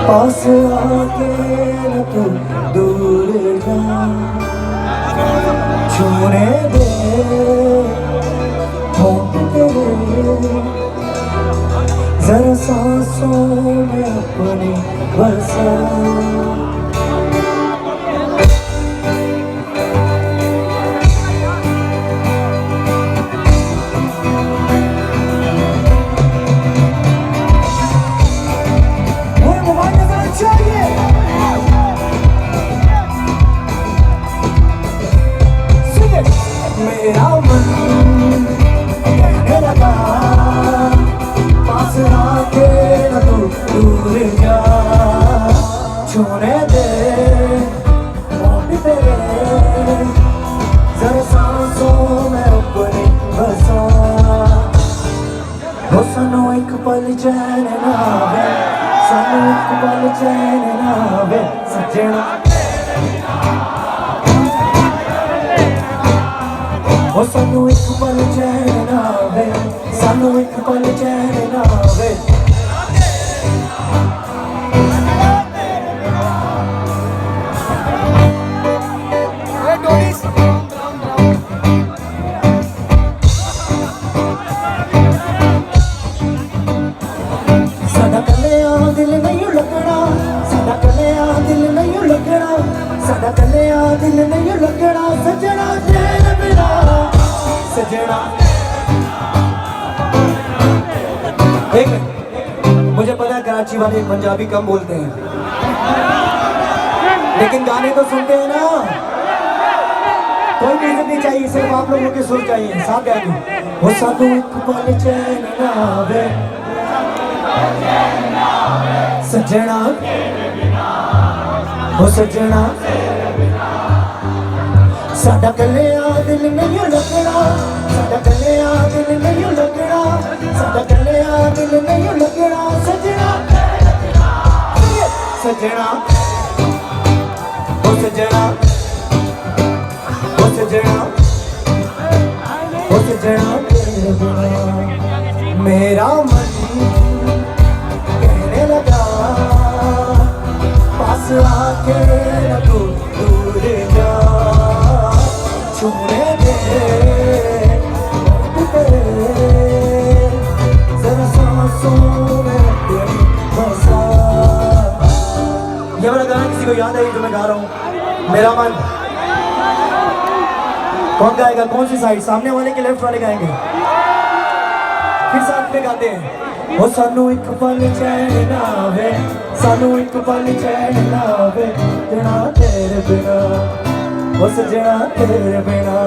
पास आके न तू दूर जा, छूने दे होंठ तेरे जरा सांसों में अपनी बसा। मेरा मन कहने लगा पास आके न तू दूर जा, छूने दे होंठ तेरे जरा सांसों में अपनी बसा। हो सानू एक पल चैन ना आवे, सानू एक पल चैन ना आवे सजना। हो सानू एक पल चैन ना आवे, सानू एक पल चैन ना आवे। साडा कल्लेआ दिल नहीं लगना, साडा कल्लेआ दिल नहीं लगना, साडा कल्लेआ दिल नहीं लगना सजना तेरे बिना सजना। एक मुझे पता है कराची वाले पंजाबी कम बोलते हैं, लेकिन गाने तो सुनते हैं ना। कोई म्यूजिक नहीं चाहिए, सिर्फ आप लोगों के सुर चाहिए। साथ गाएंगे वो सानू एक पल चैन ना आवे सजना, हो सजना। साडा कल्लेआ दिल नहीं लगना, साडा कल्लेआ दिल नहीं लगना, साडा कल्लेआ दिल नहीं लगना सजना सजना। हो सजना, हो सजना, हो सजना तेरे बिना। मेरा मन कहने लगा पास आके न तू दूर जा, छूने दे होंठ तेरे जरा सांसों में अपनी बसा। ये वाला गाना किसी को याद है जो मैं गा रहा हूँ? मेरा मन कौन गाएगा? कौन सी साइड? सामने वाले के लेफ्ट वाले गाएंगे? फिर साथ में गाते हैं। वो सानू एक पल चैन ना आवे, सानू एक पल चैन ना आवे जना तेरे बिना, वो सजना तेरे बिना।